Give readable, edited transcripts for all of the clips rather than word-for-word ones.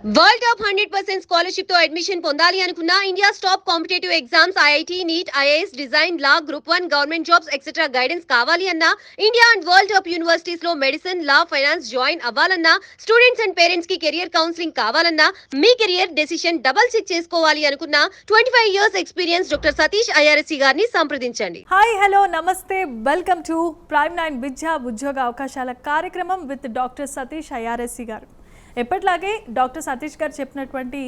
World top 100% scholarship తో admission పొందాలి అనుకున్న India's top competitive exams IIT NEET IAS design law group 1 government jobs etcetera guidance కావాలి అన్నా India and world top universities లో medicine law finance join అవ్వాలన్నా students and parents కి career counselling కావాలన్నా మీ కెరియర్ డెసిషన్ డబుల్ చెక్ చేసుకోవాలి అనుకున్న 25 years experience doctor Satish IRSC గారిని సంప్రదించండి. హాయ్ హలో నమస్తే, వెల్కమ్ టు ప్రైమ్ 9 విద్యా ఉద్యోగ అవకాశాల కార్యక్రమం విత్ డాక్టర్ సతీష్ ఐఆర్ఎస్సి గారు. ఎప్పటిలాగే డాక్టర్ సతీష్ గారు చెప్పినటువంటి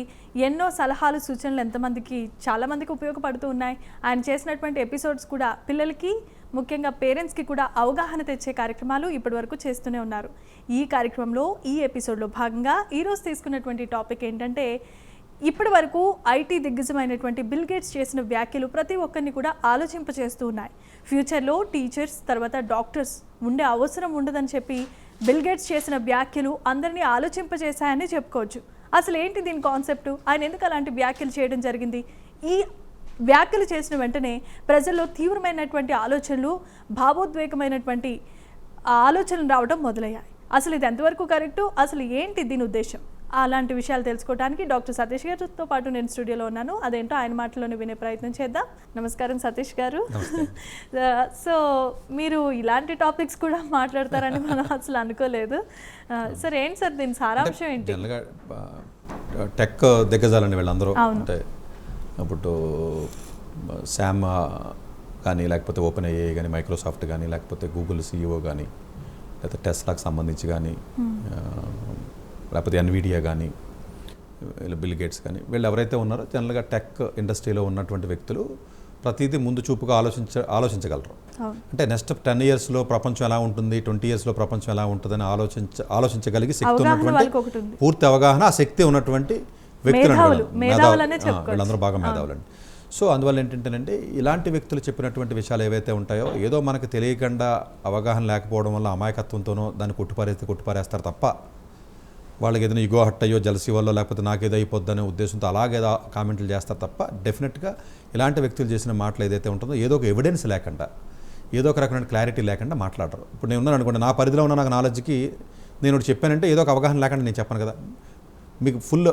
ఎన్నో సలహాలు సూచనలు ఎంతమందికి చాలామందికి ఉపయోగపడుతూ ఉన్నాయి. ఆయన చేసినటువంటి ఎపిసోడ్స్ కూడా పిల్లలకి ముఖ్యంగా పేరెంట్స్కి కూడా అవగాహన తెచ్చే కార్యక్రమాలు ఇప్పటివరకు చేస్తూనే ఉన్నారు. ఈ కార్యక్రమంలో ఈ ఎపిసోడ్లో భాగంగా ఈరోజు తీసుకున్నటువంటి టాపిక్ ఏంటంటే, ఇప్పటి వరకు ఐటీ దిగ్గజమైనటువంటి బిల్ గేట్స్ చేసిన వ్యాఖ్యలు ప్రతి ఒక్కరిని కూడా ఆలోచింపచేస్తూ ఉన్నాయి. ఫ్యూచర్లో టీచర్స్ తర్వాత డాక్టర్స్ ఉండే అవసరం ఉండదని చెప్పి బిల్ గేట్స్ చేసిన వ్యాఖ్యలు అందరినీ ఆలోచింపజేశాయని చెప్పుకోవచ్చు. అసలు ఏంటి దీని కాన్సెప్ట్, ఆయన ఎందుకు అలాంటి వ్యాఖ్యలు చేయడం జరిగింది, ఈ వ్యాఖ్యలు చేసిన వెంటనే ప్రజల్లో తీవ్రమైనటువంటి ఆలోచనలు, భావోద్వేగమైనటువంటి ఆలోచనలు రావడం మొదలయ్యాయి. అసలు ఇది ఎంతవరకు కరెక్టు, అసలు ఏంటి దీని ఉద్దేశం, అలాంటి విషయాలు తెలుసుకోవడానికి డాక్టర్ సతీష్ గారితో పాటు నేను స్టూడియోలో ఉన్నాను. అదేంటో ఆయన మాటలోనే వినే ప్రయత్నం చేద్దాం. నమస్కారం సతీష్ గారు. సో మీరు ఇలాంటి టాపిక్స్ కూడా మాట్లాడతారని మనం అసలు అనుకోలేదు. సార్ ఏంటి సార్ దీని సారాంశం ఏంటి? టెక్ దిగ్గజాలండి వీళ్ళందరూ. అంటే ఇప్పుడు శామ్ కానీ, లేకపోతే ఓపెన్ ఏఐ కానీ, మైక్రోసాఫ్ట్ కానీ, లేకపోతే గూగుల్ సిఇఓ కానీ, లేకపోతే టెస్లాకి సంబంధించి కానీ, లేకపోతే ఎన్విడియా కానీ, బిల్ గేట్స్ కానీ, వీళ్ళు ఎవరైతే ఉన్నారో జనరల్గా టెక్ ఇండస్ట్రీలో ఉన్నటువంటి వ్యక్తులు ప్రతిదీ ముందు చూపుగా ఆలోచించగలరు. అంటే నెక్స్ట్ 10 ఇయర్స్లో ప్రపంచం ఎలా ఉంటుంది, 20 ఇయర్స్లో ప్రపంచం ఎలా ఉంటుందని ఆలోచించగలిగి శక్తి ఉన్నటువంటి, పూర్తి అవగాహన, ఆ శక్తి ఉన్నటువంటి వ్యక్తులు వీళ్ళందరూ బాగా మేధావులండి. సో అందువల్ల ఏంటంటేనంటే, ఇలాంటి వ్యక్తులు చెప్పినటువంటి విషయాలు ఏవైతే ఉంటాయో ఏదో మనకు తెలియకుండా అవగాహన లేకపోవడం వల్ల అమాయకత్వంతోనో దాన్ని కొట్టుపారేస్తారు తప్ప, వాళ్ళకి ఏదైనా ఇగో హట్ అయ్యో, జలసీ వల్ల, లేకపోతే నాకేదో అయిపోద్దనే ఉద్దేశంతో అలాగేదో కామెంట్లు చేస్తారు తప్ప, డెఫినెట్గా ఇలాంటి వ్యక్తులు చేసిన మాటలు ఏదైతే ఉంటుందో ఏదో ఒక ఎవిడెన్స్ లేకుండా, ఏదో ఒక రకమైన క్లారిటీ లేకుండా మాట్లాడరు. ఇప్పుడు నేను ఉన్నాను అనుకోండి, నా పరిధిలో ఉన్న నాకు నాలెడ్జ్కి నేను ఒకటి చెప్పానంటే ఏదో ఒక అవగాహన లేకుండా నేను చెప్పను కదా, మీకు ఫుల్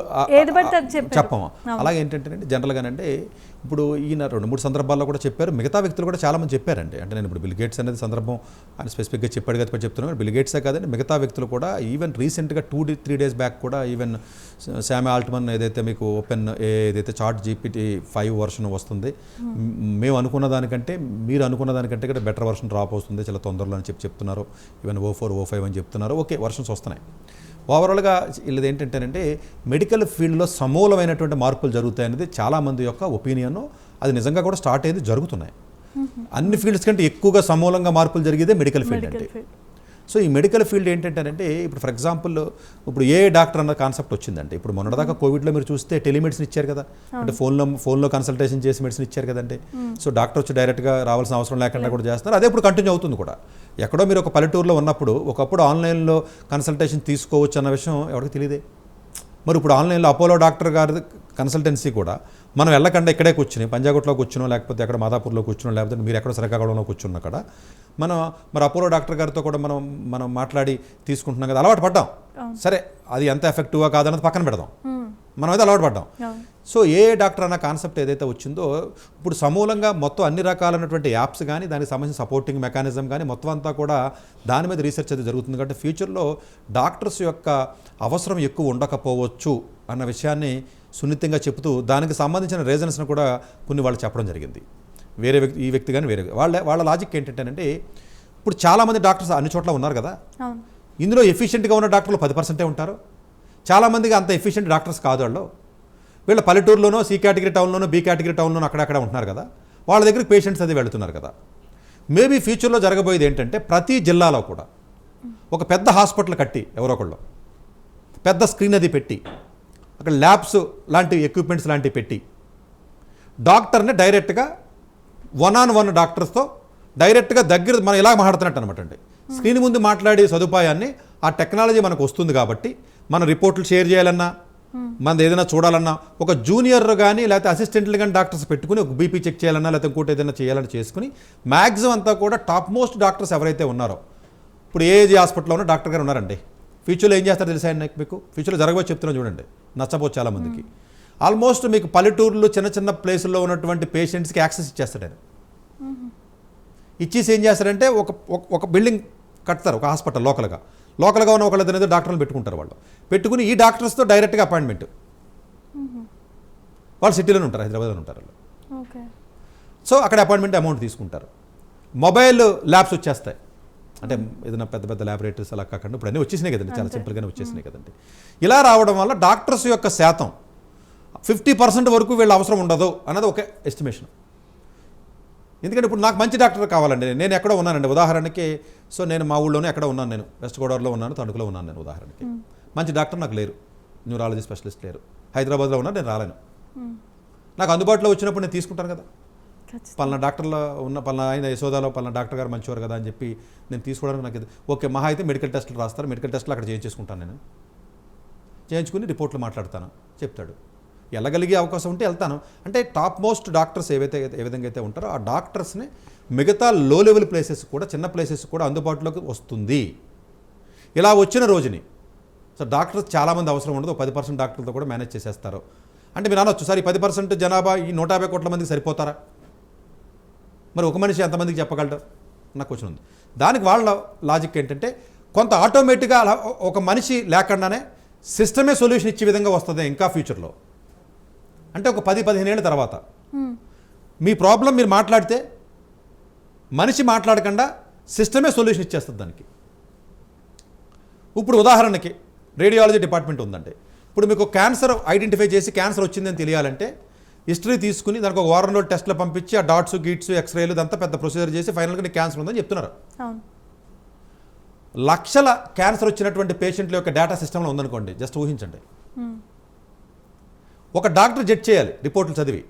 చెప్పము. అలాగే ఏంటంటే జనరల్గానంటే ఇప్పుడు ఈయన 2-3 సందర్భాల్లో కూడా చెప్పారు, మిగతా వ్యక్తులు కూడా చాలామంది చెప్పారండి. అంటే నేను ఇప్పుడు బిల్ గేట్స్ అనేది సందర్భం ఆయన స్పెసిఫిక్గా చెప్పాడు కదా చెప్తున్నాను, బిల్ గేట్సే కాదండి మిగతా వ్యక్తులు కూడా. ఈవెన్ రీసెంట్గా 2-3 డేస్ బ్యాక్ కూడా ఈవెన్ శామ్ ఆల్ట్మన్ ఏదైతే మీకు ఓపెన్ ఏదైతే చాట్ జీపీటీ 5 వర్షన్ వస్తుంది, మేము అనుకున్న దానికంటే మీరు అనుకున్న దానికంటే కూడా బెటర్ వర్షన్ డ్రాప్ అవుతుంది చాలా తొందరలో అని చెప్తున్నారు. ఈవెన్ O4 O5 అని చెప్తున్నారు. ఓకే, వర్షన్స్ వస్తున్నాయి. ఓవరాల్గా వీళ్ళది ఏంటంటేనంటే మెడికల్ ఫీల్డ్లో సమూలమైనటువంటి మార్పులు జరుగుతాయనేది చాలామంది యొక్క ఒపీనియన్. అది నిజంగా కూడా స్టార్ట్ అయ్యేది, జరుగుతున్నాయి. అన్ని ఫీల్డ్స్ కంటే ఎక్కువగా సమూలంగా మార్పులు జరిగేదే మెడికల్ ఫీల్డ్ అంటే. సో ఈ మెడికల్ ఫీల్డ్ ఏంటంటేనంటే, ఇప్పుడు ఫర్ ఎగ్జాంపుల్ ఇప్పుడు ఏ డాక్టర్ అన్న కాన్సెప్ట్ వచ్చిందంటే, ఇప్పుడు మొన్నటిదాకా కోవిడ్లో మీరు చూస్తే టెలిమెడిసిన్ ఇచ్చారు కదా, అంటే ఫోన్లో కన్సల్టేషన్ చేసి మెడిసిన్ ఇచ్చారు కదండి. సో డాక్టర్ వచ్చి డైరెక్ట్గా రావాల్సిన అవసరం లేకుండా కూడా చేస్తున్నారు. అదే ఇప్పుడు కంటిన్యూ అవుతుంది కూడా. ఎక్కడో మీరు ఒక పల్లెటూరులో ఉన్నప్పుడు ఒకప్పుడు ఆన్లైన్లో కన్సల్టేషన్ తీసుకోవచ్చు అన్న విషయం ఎవరికి తెలియదే. మరి ఇప్పుడు ఆన్లైన్లో అపోలో డాక్టర్ గారి కన్సల్టెన్సీ కూడా మనం వెళ్ళకుండా ఇక్కడే కూర్చుని పంజాగుట్లో కూర్చునో, లేకపోతే ఎక్కడ మాదాపూర్లో కూర్చునో, లేకపోతే మీరు ఎక్కడ శ్రీకాకుళంలో కూర్చున్నా కూడా మనం మరి అపోలో డాక్టర్ గారితో కూడా మనం మాట్లాడి తీసుకుంటున్నాం కదా, అలవాటు పడ్డాం. సరే, అది ఎంత ఎఫెక్టివ్గా కాదన్నది పక్కన పెడదాం, మనం అయితే అలవాటు పడ్డాం. సో ఏ డాక్టర్ అన్న కాన్సెప్ట్ ఏదైతే వచ్చిందో ఇప్పుడు సమూలంగా మొత్తం అన్ని రకాలైనటువంటి యాప్స్ కానీ, దానికి సంబంధించిన సపోర్టింగ్ మెకానిజం కానీ మొత్తం అంతా కూడా దాని మీద రీసెర్చ్ అయితే జరుగుతుంది. కాబట్టి ఫ్యూచర్లో డాక్టర్స్ యొక్క అవసరం ఎక్కువ ఉండకపోవచ్చు అన్న విషయాన్ని సున్నితంగా చెబుతూ దానికి సంబంధించిన రీజన్స్ను కూడా కొన్ని వాళ్ళు చెప్పడం జరిగింది. వేరే వ్యక్తి, ఈ వ్యక్తి కానీ వేరే వాళ్ళ లాజిక్ ఏంటంటే, ఇప్పుడు చాలామంది డాక్టర్స్ అన్ని చోట్ల ఉన్నారు కదా, ఇందులో ఎఫిషియెంట్గా ఉన్న డాక్టర్లు 10% ఉంటారు. చాలామందికి అంత ఎఫిషియెంట్ డాక్టర్స్ కాదు వాళ్ళు. వీళ్ళ పల్లెటూరులోనో, C కేటగిరీ టౌన్లోనో, B కేటగిరీ టౌన్లోనో అక్కడక్కడ ఉంటున్నారు కదా, వాళ్ళ దగ్గరికి పేషెంట్స్ అది వెళుతున్నారు కదా. మేబీ ఫ్యూచర్లో జరగబోయేది ఏంటంటే, ప్రతి జిల్లాలో కూడా ఒక పెద్ద హాస్పిటల్ కట్టి, ఎవరో ఒకళ్ళు పెద్ద స్క్రీన్ అది పెట్టి, అక్కడ ల్యాబ్స్ లాంటి ఎక్విప్మెంట్స్ లాంటివి పెట్టి, డాక్టర్ని డైరెక్ట్గా 1-on-1 డాక్టర్స్తో డైరెక్ట్గా దగ్గర మనం ఇలా మాట్లాడుతున్నట్టు అనమాట అండి. స్క్రీన్ ముందు మాట్లాడే సదుపాయాన్ని ఆ టెక్నాలజీ మనకు వస్తుంది కాబట్టి, మన రిపోర్ట్లు షేర్ చేయాలన్నా, మనది ఏదైనా చూడాలన్నా, ఒక జూనియర్ కానీ లేకపోతే అసిస్టెంట్లు కానీ డాక్టర్స్ పెట్టుకుని ఒక బీపీ చెక్ చేయాలన్నా, లేకపోతే ఇంకోటి ఏదైనా చేయాలని చేసుకుని మ్యాక్సిమం అంతా కూడా టాప్ మోస్ట్ డాక్టర్స్ ఎవరైతే ఉన్నారో, ఇప్పుడు ఏజీ హాస్పిటల్లో ఉన్న డాక్టర్ గారు ఉన్నారండి, ఫ్యూచర్లో ఏం చేస్తారో తెలుసా ఆయన మీకు? ఫ్యూచర్లో జరగబోయే చెప్తున్నాను చూడండి, నచ్చపోవచ్చు చాలామందికి. ఆల్మోస్ట్ మీకు పల్లెటూరులో చిన్న చిన్న ప్లేసుల్లో ఉన్నటువంటి పేషెంట్స్కి యాక్సెస్ ఇచ్చేస్తాడు ఆయన. ఇచ్చేసి ఏం చేస్తారంటే ఒక బిల్డింగ్ కడతారు, ఒక హాస్పిటల్ లోకల్గా ఉన్న ఒకళ్ళ డాక్టర్లు పెట్టుకుంటారు. వాళ్ళు పెట్టుకుని ఈ డాక్టర్స్తో డైరెక్ట్గా అపాయింట్మెంట్. వాళ్ళు సిటీలోనే ఉంటారు, హైదరాబాద్లో ఉంటారు వాళ్ళు. సో అక్కడ అపాయింట్మెంట్ అమౌంట్ తీసుకుంటారు. మొబైల్ ల్యాబ్స్ వచ్చేస్తాయి, అంటే ఏదైనా పెద్ద పెద్ద ల్యాబొరేటరీస్ అలా కాకుండా ఇప్పుడు అన్నీ వచ్చేసినాయి కదండి, చాలా సింపుల్గానే వచ్చేసినాయి కదండి. ఇలా రావడం వల్ల డాక్టర్స్ యొక్క శాతం 50% వరకు వీళ్ళ అవసరం ఉండదు అన్నది ఒక ఎస్టిమేషన్. ఎందుకంటే ఇప్పుడు నాకు మంచి డాక్టర్ కావాలండి, నేను ఎక్కడో ఉన్నానండి ఉదాహరణకి. సో నేను మా ఊళ్ళోనే ఎక్కడ ఉన్నాను, నేను వెస్ట్ గోదావరిలో ఉన్నాను, తణుకులో ఉన్నాను నేను ఉదాహరణకి. మంచి డాక్టర్ నాకు లేరు, న్యూరాలజీ స్పెషలిస్ట్ లేరు. హైదరాబాద్లో ఉన్నా నేను రాలేను. నాకు అందుబాటులో వచ్చినప్పుడు నేను తీసుకుంటాను కదా, పలానా డాక్టర్లో ఉన్న పలానా ఆయన యశోదాలో పలానా డాక్టర్ గారు మంచివారు కదా అని చెప్పి నేను తీసుకోవడానికి నాకు ఓకే. మహా అయితే మెడికల్ టెస్టులు రాస్తారు, మెడికల్ టెస్టులు అక్కడ చేయించుకుంటాను, నేను చేయించుకుని రిపోర్ట్లు మాట్లాడతాను, చెప్తాడు. వెళ్ళగలిగే అవకాశం ఉంటే వెళ్తాను. అంటే టాప్ మోస్ట్ డాక్టర్స్ ఏ విధంగా అయితే ఉంటారో ఆ డాక్టర్స్ని మిగతా లో లెవెల్ ప్లేసెస్ కూడా, చిన్న ప్లేసెస్ కూడా అందుబాటులోకి వస్తుంది. ఇలా వచ్చిన రోజుని సో డాక్టర్స్ చాలామంది అవసరం ఉండదు, 10% డాక్టర్లతో కూడా మేనేజ్ చేసేస్తారు. అంటే మీరు అనొచ్చు, సార్ ఈ 10% జనాభా ఈ 150 కోట్ల మందికి సరిపోతారా? మరి ఒక మనిషి ఎంతమందికి చెప్పగలరు? నాకు క్వశ్చన్ ఉంది. దానికి వాళ్ళ లాజిక్ ఏంటంటే కొంత ఆటోమేటిక్గా అలా ఒక మనిషి లేకుండానే సిస్టమే సొల్యూషన్ ఇచ్చే విధంగా వస్తుంది ఇంకా ఫ్యూచర్లో. అంటే ఒక 10-15 ఏళ్ళ తర్వాత మీ ప్రాబ్లం మీరు మాట్లాడితే మనిషి మాట్లాడకుండా సిస్టమే సొల్యూషన్ ఇచ్చేస్తుంది దానికి. ఇప్పుడు ఉదాహరణకి రేడియాలజీ డిపార్ట్మెంట్ ఉందండి. ఇప్పుడు మీకు క్యాన్సర్ ఐడెంటిఫై చేసి క్యాన్సర్ వచ్చిందని తెలియాలంటే హిస్టరీ తీసుకుని దానికి ఒక వారం రోజులు టెస్ట్లు పంపించి ఆ డాట్స్ గీట్స్ ఎక్స్రేలు ఇదంతా పెద్ద ప్రొసీజర్ చేసి ఫైనల్గా నీకు క్యాన్సర్ ఉందని చెప్తున్నారు. లక్షల క్యాన్సర్ వచ్చినటువంటి పేషెంట్ల యొక్క డేటా సిస్టంలో ఉందనుకోండి, జస్ట్ ఊహించండి. ఒక డాక్టర్ జడ్జ్ చేయాలి రిపోర్ట్లు చదివి.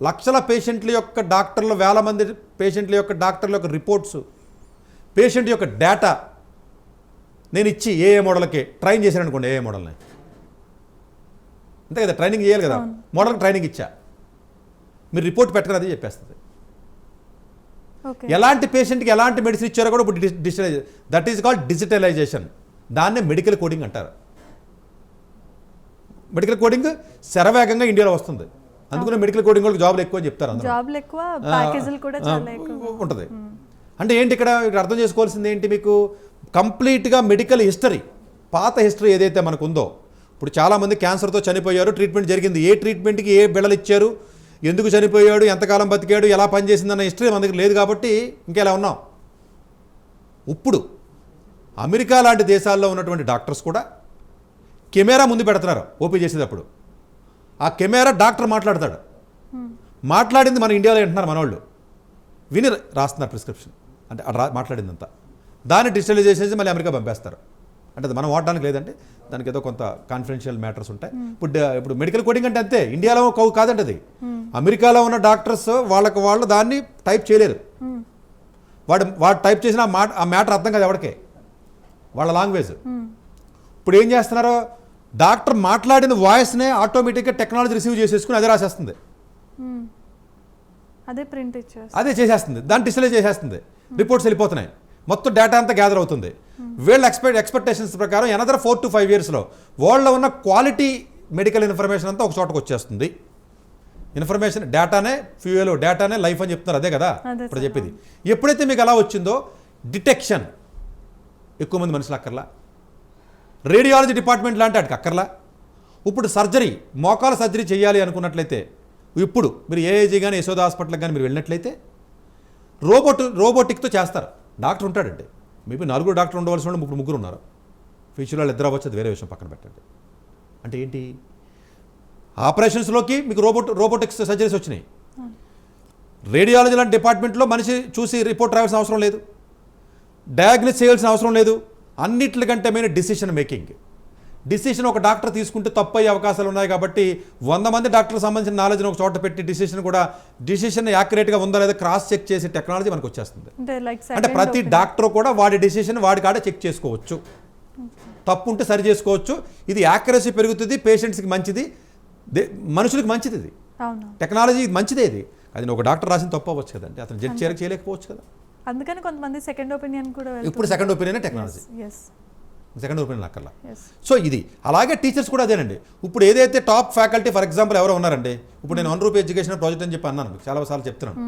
లక్షల పేషెంట్ల యొక్క డాక్టర్లు, వేల మంది పేషెంట్ల యొక్క డాక్టర్ల యొక్క రిపోర్ట్స్, పేషెంట్ యొక్క డేటా నేను ఇచ్చి ఏ మోడల్కి ట్రైన్ చేశాను అనుకోండి, ఏ మోడల్ని అంతే కదా, ట్రైనింగ్ చేయాలి కదా, మోడల్కి ట్రైనింగ్ ఇచ్చా, మీరు రిపోర్ట్ పెట్టకని అది చెప్పేస్తుంది. ఎలాంటి పేషెంట్కి ఎలాంటి మెడిసిన్ ఇచ్చారో కూడా ఇప్పుడు digitalisation, that is called digitalisation. దాన్నే మెడికల్ కోడింగ్ అంటారు. మెడికల్ కోడింగ్ శరవేగంగా ఇండియాలో వస్తుంది, అందుకనే మెడికల్ కోడింగ్ వాళ్ళకి జాబ్లు ఎక్కువ అని చెప్తారు. ఉంటుంది. అంటే ఏంటి ఇక్కడ అర్థం చేసుకోవాల్సింది ఏంటి, మీకు కంప్లీట్గా మెడికల్ హిస్టరీ, పాత హిస్టరీ ఏదైతే మనకు ఉందో. ఇప్పుడు చాలామంది క్యాన్సర్తో చనిపోయారు, ట్రీట్మెంట్ జరిగింది, ఏ ట్రీట్మెంట్కి ఏ బిళ్ళలు ఇచ్చారు, ఎందుకు చనిపోయాడు, ఎంతకాలం బతికాడు, ఎలా పనిచేసిందన్న హిస్టరీ మన దగ్గర లేదు కాబట్టి ఇంకెలా ఉన్నాం. ఇప్పుడు అమెరికా లాంటి దేశాల్లో ఉన్నటువంటి డాక్టర్స్ కూడా కెమెరా ముందు పెడుతున్నారు ఓపీ చేసేటప్పుడు. ఆ కెమెరా డాక్టర్ మాట్లాడతాడు, మాట్లాడింది మన ఇండియాలో వింటున్నారు మనోళ్ళు, విని రాస్తున్నారు ప్రిస్క్రిప్షన్. అంటే మాట్లాడిందంతా దాన్ని డిజిటలైజ్ చేసేసి మళ్ళీ అమెరికా పంపేస్తారు. అంటే అది మనం వాడడానికి లేదంటే దానికి ఏదో కొంత కాన్ఫిడెన్షియల్ మ్యాటర్స్ ఉంటాయి. ఇప్పుడు మెడికల్ కోడింగ్ అంటే అంతే, ఇండియాలో కాదంటే అది. అమెరికాలో ఉన్న డాక్టర్స్ వాళ్ళు దాన్ని టైప్ చేయలేరు. వాడు టైప్ చేసిన ఆ మ్యాటర్ అర్థం కాదు ఎవరికే, వాళ్ళ లాంగ్వేజ్. ఇప్పుడు ఏం చేస్తున్నారు, డాక్టర్ మాట్లాడిన వాయిస్నే ఆటోమేటిక్గా టెక్నాలజీ రిసీవ్ చేసేసుకుని అదే రాసేస్తుంది, అదే చేసేస్తుంది, దాన్ని డిజిటలైజ్ చేసేస్తుంది, రిపోర్ట్స్ వెళ్ళిపోతున్నాయి, మొత్తం డేటా అంతా గ్యాదర్ అవుతుంది. వీళ్ళ ఎక్స్పెక్టేషన్స్ ప్రకారం ఎనదర్ 4 to 5 yearsలో వాళ్ళలో ఉన్న క్వాలిటీ మెడికల్ ఇన్ఫర్మేషన్ అంతా ఒక చోటకు వచ్చేస్తుంది. ఇన్ఫర్మేషన్ డేటానే ఫ్యూయల్, డేటానే లైఫ్ అని చెప్తున్నారు, అదే కదా ఇప్పుడు చెప్పేది. ఎప్పుడైతే మీకు అలా వచ్చిందో డిటెక్షన్ ఎక్కువ మంది మనుషులు అక్కర్లా, రేడియాలజీ డిపార్ట్మెంట్ లాంటి వాటికి అక్కర్లా. ఇప్పుడు సర్జరీ, మోకాల సర్జరీ చేయాలి అనుకున్నట్లయితే ఇప్పుడు మీరు ఏఏజీ కానీ యశోద హాస్పిటల్కి కానీ మీరు వెళ్ళినట్లయితే రోబోటిక్తో చేస్తారు. డాక్టర్ ఉంటాడండి, మేబీ 4 డాక్టర్ ఉండవలసిన వాళ్ళు 3 ఉన్నారు. ఫ్యూచర్లో వాళ్ళు 2 అవ్వచ్చు, అది వేరే విషయం, పక్కన పెట్టండి. అంటే ఏంటి, ఆపరేషన్స్లోకి మీకు రోబోటిక్స్ సర్జరీస్ వచ్చినాయి. రేడియాలజీ లాంటి డిపార్ట్మెంట్లో మనిషి చూసి రిపోర్ట్ రావాల్సిన అవసరం లేదు, డయాగ్నోస్ చేయాల్సిన అవసరం లేదు. అన్నిటికంటే మెయిన్ డిసిషన్ ఒక డాక్టర్ తీసుకుంటే తప్పు అయ్యే అవకాశాలు ఉన్నాయి. కాబట్టి 100 మంది డాక్టర్లకు సంబంధించిన నాలెడ్జ్ని ఒక చోట పెట్టి డిసిషన్ యాక్యురేట్గా ఉందా లేదా క్రాస్ చెక్ చేసే టెక్నాలజీ మనకు వచ్చేస్తుంది. అంటే ప్రతి డాక్టర్ కూడా వాడి డిసిషన్ వాడి కాడే చెక్ చేసుకోవచ్చు, తప్పు ఉంటే సరి చేసుకోవచ్చు. ఇది యాక్యురసీ పెరుగుతుంది, పేషెంట్స్కి మంచిది, మనుషులకు మంచిది. ఇది టెక్నాలజీ మంచిదే. ఇది అది ఒక డాక్టర్ రాసిన తప్పు అవ్వచ్చు కదండి, అతను జడ్జ్ చేయలేకపోవచ్చు కదా. అందుకని కొంతమంది సెకండ్ ఒపీనియన్ కూడా ఇప్పుడు second opinion technology, yes second opinion అక్కర్లా. ఎస్ సో ఇది అలాగే టీచర్స్ కూడా అదేనండి. ఇప్పుడు ఏదైతే టాప్ ఫ్యాకల్టీ ఫర్ ఎగ్జాంపుల్ ఎవరో ఉన్నారండి, ఇప్పుడు నేను 1 రూపీ ఎడ్యుకేషన్ ప్రాజెక్ట్ అని చెప్పి అన్నాను, మీకు చాలాసార్లు చెప్తున్నాను.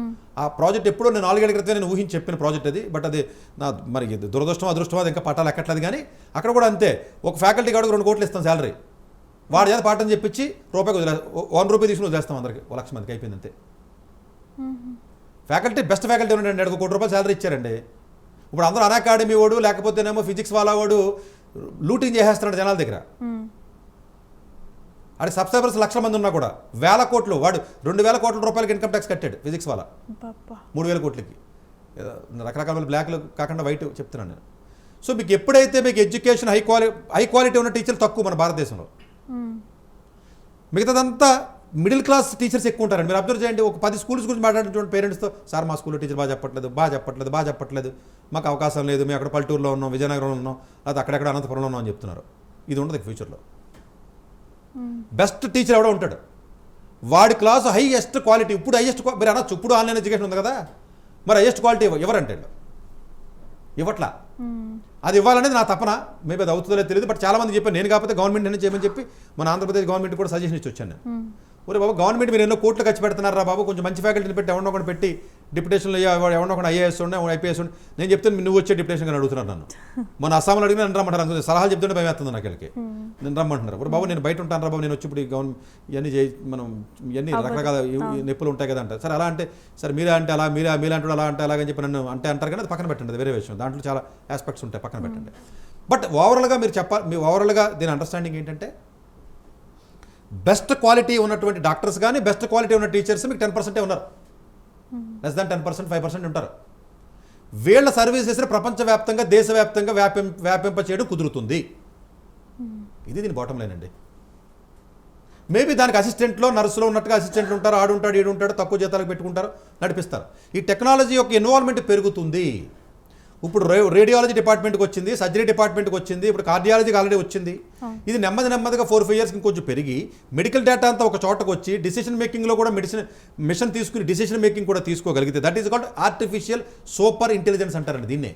ఆ ప్రాజెక్ట్ ఎప్పుడో నేను 4 ఏళ్ల క్రితం నేను ఊహించి చెప్పిన ప్రాజెక్ట్ అది. బట్ అది నా మరి దురదృష్టం అదృష్టం అది ఇంకా పట్టాలు ఎక్కట్లేదు. కానీ అక్కడ కూడా అంతే, ఒక ఫ్యాకల్టీ కాడికి 2 కోట్లు ఇస్తాం శాలరీ, వాడి చేత పాఠం చెప్పించి రూపాయికి 1 రూపాయి తీసుకుని వదిలేస్తాం అందరికి, 1 లక్ష మందికి అయిపోయింది అంతే. ఫ్యాకల్టీ బెస్ట్ ఫ్యాకల్టీ ఉన్నాడండి, 1 కోటి రూపాయలు శాలరీ ఇచ్చారండి. ఇప్పుడు అందరూ అకాడమీ వాడు లేకపోతేనేమో ఫిజిక్స్ వాళ్ళ వాడు లూటింగ్ చేసేస్తున్నాడు జనాల దగ్గర. అది సబ్స్క్రైబర్స్ 1,00,000 మంది ఉన్నా కూడా 1,000 కోట్లు, వాడు 2,000 కోట్ల రూపాయలకి ఇన్కమ్ ట్యాక్స్ కట్టాడు ఫిజిక్స్ వాళ్ళ, 3,000 కోట్లకి. రకరకాల బ్లాక్లు కాకుండా వైట్ చెప్తున్నాను నేను. సో మీకు ఎప్పుడైతే మీకు ఎడ్యుకేషన్ హై క్వాలిటీ ఉన్న టీచర్లు తక్కువ మన భారతదేశంలో, మిగతాదంతా మిడిల్ క్లాస్ టీచర్స్ ఎక్కువ ఉంటారండి. మీరు అబ్జర్వ్ చేయండి, ఒక 10 స్కూల్స్ గురించి మాట్లాడినటువంటి పేరెంట్స్తో, సార్ మా స్కూల్లో టీచర్ బాగా చెప్పట్లేదు, మాకు అవకాశం లేదు, మేము అక్కడ పల్లెటూరులో ఉన్నాం, విజయనగరంలో ఉన్నాం, అది అక్కడెక్కడ అనంతపురంలో ఉన్నాం అని చెప్తున్నారు. ఇది ఉండదు ఫ్యూచర్లో. బెస్ట్ టీచర్ ఎవడో ఉంటాడు, వాడి క్లాసు హైయెస్ట్ క్వాలిటీ. ఇప్పుడు మీరు అనొచ్చు, ఇప్పుడు ఆన్లైన్ ఎడ్యుకేషన్ ఉంది కదా, మరి హైయెస్ట్ క్వాలిటీ ఎవరంటే ఇవ్వట్లా. అది ఇవ్వాలనేది నా తపన. మేబీ అది అవుతుందో తెలియదు, బట్ చాలా మంది చెప్పాను, నేను కాకపోతే గవర్నమెంట్ నేను చేయమని చెప్పి మన ఆంధ్రప్రదేశ్ గవర్నమెంట్ కూడా సజెషన్ ఇచ్చి వచ్చాను నేను. ఒరే బాబు, గవర్నమెంట్ మీరు ఎన్నో కోట్లు ఖర్చు పెడుతున్నారా బాబు, కొంచెం మంచి ఫ్యాకల్టీని పెట్టి ఎవరినో ఒకటి పెట్టి డిప్యుటేషన్లో ఎవరినో ఒకటి ఐఏఎస్ ఉండే ఐపీఎస్ ఉండే. నేను చెప్తాను నువ్వు వచ్చే డిప్యుటేషన్ కానీ అడుగుతున్నాను నన్ను. మన అస్సాంలో అడిగిన నన్ను రమ్మంటారు, సలహాలు చెప్తుంటే భయం వేస్తుంది నాకు వెళ్ళకి. నేను రమ్మంటున్నారు, ఒరే బాబు నేను బయట ఉంటాను రా బాబు, నేను వచ్చి ఇప్పుడు గవర్నమెంట్ ఇవన్నీ మనం ఇవన్నీ రకరకాల నొప్పులు ఉంటాయి కదా అంటే, సరే అలా అంటే సరే మీరే అంటే అలా, మీరే అంటే అలా అంటే అలాగని చెప్పి నన్ను అంటే అంటారు. కానీ అది పక్కన పెట్టండి, అది వేరే విషయం, దాంట్లో చాలా ఆస్పెక్ట్స్ ఉంటాయి, పక్కన పెట్టండి. బట్ ఓవరాల్గా మీరు చెప్పాలి, మీ ఓవరాల్గా దీని అండర్స్టాండింగ్ ఏంటంటే, బెస్ట్ క్వాలిటీ ఉన్నటువంటి డాక్టర్స్ కానీ బెస్ట్ క్వాలిటీ ఉన్న టీచర్స్ మీకు 10% ఉన్నారు, లెస్ దాన్ 10%, 5% ఉంటారు. వీళ్ళ సర్వీసెస్ని ప్రపంచవ్యాప్తంగా దేశవ్యాప్తంగా వ్యాపింప చేయడం కుదురుతుంది. ఇది దీని బాటం లైన్ అండి. మేబీ దానికి అసిస్టెంట్లో నర్సులో ఉన్నట్టుగా అసిస్టెంట్లు ఉంటారు, ఆడుంటాడు ఈడుంటాడు, తక్కువ జీతాలకు పెట్టుకుంటారు, నడిపిస్తారు. ఈ టెక్నాలజీ యొక్క ఇన్వాల్వ్మెంట్ పెరుగుతుంది. ఇప్పుడు రేడియాలజీ డిపార్ట్మెంట్కి వచ్చింది, సర్జరీ డిపార్ట్మెంట్కి వచ్చింది, ఇప్పుడు కార్డియాలజీకి ఆల్రెడీ వచ్చింది. ఇది నెమ్మదిగా 4-5 ఇయర్స్కి ఇంకొంచెం పెరిగి మెడికల్ డేటా అంతా ఒక చోటకు వచ్చి డిసిషన్ మేకింగ్లో కూడా మిషన్ తీసుకుని డిసిషన్ మేకింగ్ కూడా తీసుకోగలిగితే that is called artificial super intelligence అంటారండి దీన్నే.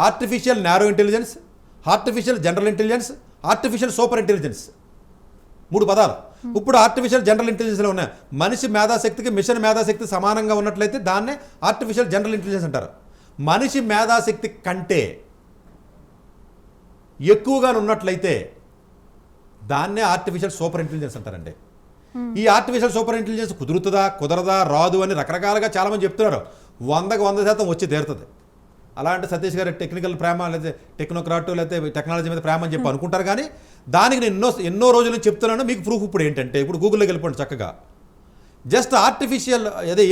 Artificial narrow intelligence, artificial general intelligence, artificial super intelligence, 3 పదాలు. ఇప్పుడు ఆర్టిఫిషియల్ జనరల్ ఇంటెలిజెన్స్లో ఉన్నాయి. మనిషి మేధాశక్తికి మిషన్ మేధాశక్తి సమానంగా ఉన్నట్లయితే దాన్నే ఆర్టిఫిషియల్ జనరల్ ఇంటెలిజెన్స్ అంటారు. మనిషి మేధాశక్తి కంటే ఎక్కువగా ఉన్నట్లయితే దాన్నే ఆర్టిఫిషియల్ సూపర్ ఇంటెలిజెన్స్ అంటారండి. ఈ ఆర్టిఫిషియల్ సూపర్ ఇంటెలిజెన్స్ కుదురుతుందా రాదు అని రకరకాలుగా చాలామంది చెప్తున్నారు. 100% వచ్చి తీరుతుంది. అలా అంటే సతీష్ గారు టెక్నికల్ ప్రేమ లేదా టెక్నోక్రాట్ లేకపోతే టెక్నాలజీ మీద ప్రేమ అని చెప్పి అనుకుంటారు. కానీ దానికి నేను ఎన్నో రోజుల నుంచి చెప్తున్నాను. మీకు ప్రూఫ్ ఇప్పుడు ఏంటంటే, ఇప్పుడు గూగుల్లోకి వెళ్ళిపోండి చక్కగా. Just artificial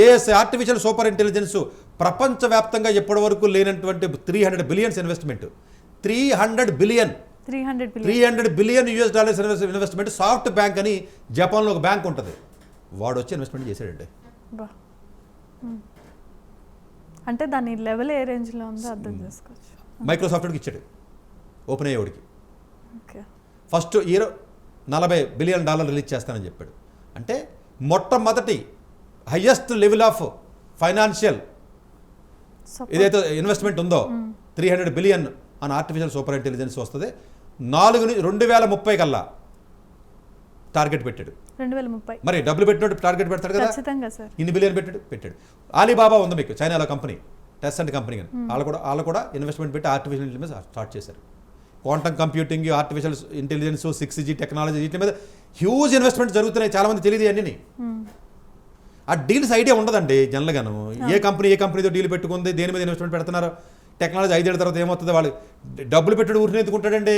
ASI artificial super intelligence ప్రపంచవ్యాప్తంగా ఎప్పటి వరకు లేనటువంటి $300 billion investment, $300 billion US investment. Soft bank అని జపాన్లో ఒక బ్యాంక్ ఉంటుంది, వాడు వచ్చి ఇన్వెస్ట్మెంట్ చేశాడండి. అంటే దాని లెవెల్ ఏ రేంజ్లో ఉందో అర్థం చేసుకోవచ్చు. మైక్రోసాఫ్ట్కి ఇచ్చాడు, ఓపెన్ అయ్యేవాడికి. ఫస్ట్ ఇయర్ $40 బిలియన్ రిలీజ్ చేస్తానని చెప్పాడు. అంటే మొట్టమొదటి హయ్యెస్ట్ లెవెల్ ఆఫ్ ఫైనాన్షియల్ ఏదైతే ఇన్వెస్ట్మెంట్ ఉందో 300 బిలియన్ అని ఆర్టిఫిషియల్ సూపర్ ఇంటెలిజెన్స్ వస్తుంది. 2030 కల్లా టార్గెట్ పెట్టాడు. 2030 మరి డబ్బులు పెట్టినట్టు టార్గెట్ పెడతాడు కదా, ఇన్ని బిలియన్ పెట్టాడు. ఆలీబాబా ఉంది మీకు, చైనాలో కంపెనీ, టెస్సెంట్ కంపెనీ కానీ, వాళ్ళు కూడా ఇన్వెస్ట్మెంట్ పెట్టి ఆర్టిఫిషియల్ ఇంటెలిజెన్స్ స్టార్ట్ చేశారు. Quantum computing, artificial intelligence, 6G technology, వీటి మీద హ్యూజ్ ఇన్వెస్ట్మెంట్ జరుగుతున్నాయి. చాలామంది తెలియదు అన్నీ. ఆ డీల్స్ ఐడియా ఉండదండి జనరల్గాను. ఏ కంపెనీతో డీల్ పెట్టుకుంది, దేని మీద ఇన్వెస్ట్మెంట్ పెడుతున్నారు, టెక్నాలజీ 5 ఏళ్ళ తర్వాత ఏమవుతుంది, వాళ్ళు డబ్బులు పెట్టుడు ఊరిని ఎత్తుకుంటాడండి.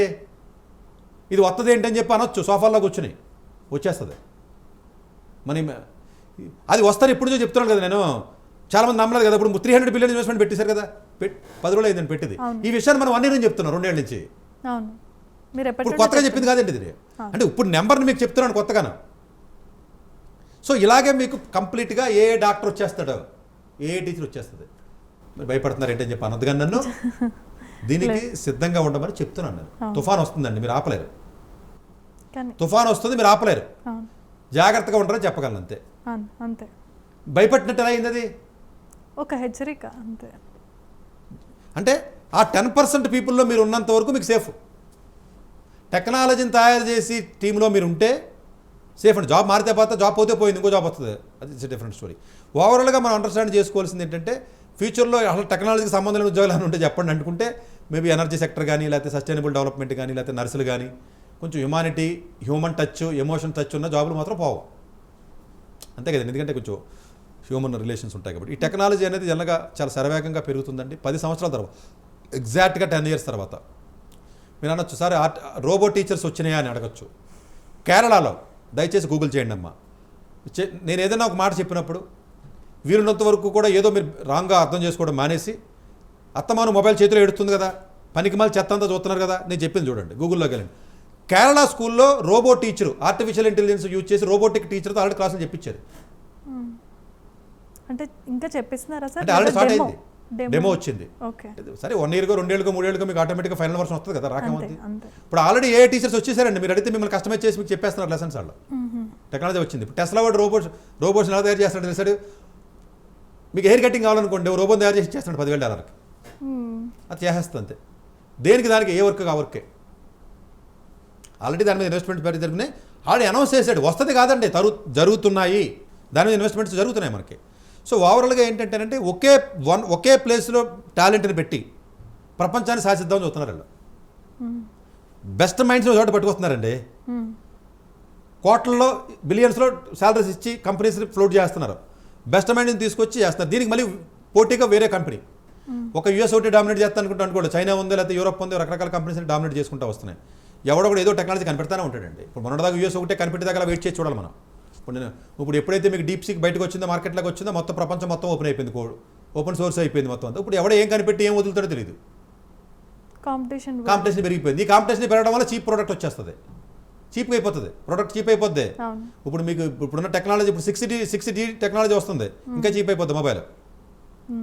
ఇది వస్తుంది ఏంటని చెప్పి అనొచ్చు, సోఫాల్లో కూర్చుని వచ్చేస్తుంది. మరి అది వస్తారు ఎప్పుడు చెప్తున్నాను కదా నేను. చాలామంది నమ్మలేదు కదా. ఇప్పుడు 300 బిలియన్ ఇన్వెస్ట్మెంట్ పెట్టేశారు కదా, 10 రోజులు అయిందని పెట్టింది. ఈ విషయాన్ని మనం 1 year చెప్తున్నాం, 2 ఏళ్ళ నుంచి. ఇప్పుడు కొత్తగా చెప్పింది కాదండి ఇది. అంటే ఇప్పుడు నెంబర్ని మీకు చెప్తున్నాను కొత్తగాను. సో ఇలాగే మీకు కంప్లీట్గా ఏ డాక్టర్ వచ్చేస్తాడో, ఏ టీచర్ వచ్చేస్తుంది. మీరు భయపడుతున్నారు ఏంటని చెప్పి అనొద్దు కానీ నన్ను. దీనికి సిద్ధంగా ఉండమని చెప్తున్నాను నేను. తుఫాన్ వస్తుందండి, మీరు ఆపలేరు. తుఫాన్ వస్తుంది, మీరు ఆపలేరు. జాగ్రత్తగా ఉంటారని చెప్పగలను అంతే. అంతే. భయపడినట్టు ఎలా అయింది అది? ఒక హెచ్చరిక అంతే. అంటే ఆ 10% పీపుల్లో మీరు ఉన్నంత వరకు మీకు సేఫ్. టెక్నాలజీని తయారు చేసి టీంలో మీరు ఉంటే సేఫ్ అండి. జాబ్ మారితే పోతే, జాబ్ పోతే పోయింది, ఇంకో జాబ్ వస్తుంది, అది ఇట్స్ డిఫరెంట్ స్టోరీ. ఓవరాల్గా మనం అండర్స్టాండ్ చేసుకోవాల్సింది ఏంటంటే ఫ్యూచర్లో అసలు టెక్నాలజీకి సంబంధం లేని ఉద్యోగాలు అని ఉంటే చెప్పండి అనుకుంటే మేబీ ఎనర్జీ సెక్టర్ కానీ, లేకపోతే సస్టైనబుల్ డెవలప్మెంట్ కానీ, లేకపోతే నర్సులు కానీ, కొంచెం humanity, human touch, emotion touch ఉన్న జాబులు మాత్రం పోవు. అంతే కదండి, ఎందుకంటే కొంచెం హ్యూమన్ రిలేషన్స్ ఉంటాయి కాబట్టి. ఈ టెక్నాలజీ అనేది జనరల్గా చాలా శరవేగంగా పెరుగుతుందండి. 10 సంవత్సరాల తర్వాత, ఎగ్జాక్ట్గా 10 years తర్వాత మీరు అనొచ్చు, సార్ రోబో టీచర్స్ వచ్చినాయా అని అడగచ్చు. కేరళలో దయచేసి గూగుల్ చేయండి అమ్మా. నేను ఏదైనా ఒక మాట చెప్పినప్పుడు వీలున్నంత వరకు కూడా ఏదో మీరు రాంగ్గా అర్థం చేసుకోవడం మానేసి, అత్తమాను మొబైల్ చేతిలో ఎడుతుంది కదా, పనికి మళ్ళీ చెత్త అంతా చూస్తున్నారు కదా, నేను చెప్పింది చూడండి, గూగుల్లోకి వెళ్ళండి. కేరళ స్కూల్లో robo teacher artificial intelligence use చేసి రోబోటిక్ టీచర్తో ఆల్రెడీ క్లాసులు చెప్పించారు. అంటే ఇంకా చెప్పిస్తున్నారా సార్? అంటే ఆల్రెడీ స్టార్ట్ అయింది, డెమో వచ్చింది. ఓకే, సరే 1 year 2 years 3 years మీకు ఆటోమేటిక్గా ఫైనల్ వర్షన్ వస్తుంది కదా, రాకముంది. ఇప్పుడు ఆల్రెడీ ఏ టీచర్స్ వచ్చేసారండి, మీరు అడిగితే మిమ్మల్ని కస్టమైజ్ చేసి మీకు చెప్పేస్తున్నారు లెసన్స్. వాళ్ళు టెక్నాలజీ వచ్చింది. ఇప్పుడు టెస్లా వాడు రోబోట్స్ ఎలా తయారు చేస్తాడు తెలిసాడు. మీకు హెయిర్ కటింగ్ కావాలనుకోండి, రోబోని తయారు చేసి ఇచ్చేస్తాడు $10,000. అది చేసేస్తుంది అంతే. దేనికి దానికి ఏ వర్క్ ఆ వర్కే. ఆల్రెడీ దాని మీద ఇన్వెస్ట్మెంట్ పెరిగి జరుగుతున్నాయి. ఆల్రెడీ అనౌన్స్ చేశాడు, వస్తుంది కాదండి, జరుగుతున్నాయి, దాని మీద ఇన్వెస్ట్మెంట్స్ జరుగుతున్నాయి మనకి. సో ఓవరాల్గా ఏంటంటేనంటే ఒకే ప్లేస్లో టాలెంట్ని పెట్టి ప్రపంచాన్ని శాసిద్దామని చూస్తున్నారు వాళ్ళు. బెస్ట్ మైండ్స్లో చోట పట్టుకొస్తున్నారండి. కోట్లలో బిలియన్స్లో శాలరీస్ ఇచ్చి కంపెనీస్ని ఫ్లోట్ చేస్తున్నారు. బెస్ట్ మైండ్ని తీసుకొచ్చి చేస్తున్నారు. దీనికి మళ్ళీ పోటీగా వేరే కంపెనీ, ఒక యూఎస్ ఒకటి డామినేట్ చేస్తా అనుకోండి, చైనా ఉంది, లేకపోతే యూరోప్ ఉంది, రకరకాల కంపెనీస్ని డామినేట్ చేసుకుంటూ వస్తున్నాయి. ఎవడో కూడా ఏదో టెక్నాలజీ కనిపెడతానే ఉంటాడండి. ఇప్పుడు మొన్నటిదాకా యూఎస్ ఒకటే కనిపెట్టేదాకా వెయిట్ చేసి చూడాలి మనం. ఇప్పుడు ఎప్పుడైతే మీకు డీప్ సీక్ బయటకు వచ్చిందో, మార్కెట్లోకి వచ్చిందో, మొత్తం ప్రపంచం మొత్తం ఓపెన్ అయిపోయింది, కోడ్ ఓపెన్ సోర్స్ అయిపోయింది మొత్తం అంతా. ఇప్పుడు ఎవడో ఏం కనిపెట్టి ఏం వదులుతాడో తెలియదు. కాంపిటీషన్ పెరిగిపోయింది. ఈ కాంపిటీషన్ పెరగడం వల్ల చీప్ ప్రోడక్ట్ వచ్చేస్తుంది, చీప్గా అయిపోతుంది, ప్రోడక్ట్ చీప్ అయిపోద్ది. ఇప్పుడు మీకు ఇప్పుడున్న టెక్నాలజీ, ఇప్పుడు 6G టెక్నాలజీ వస్తుంది, ఇంకా చీప్ అయిపోద్ది మొబైల్.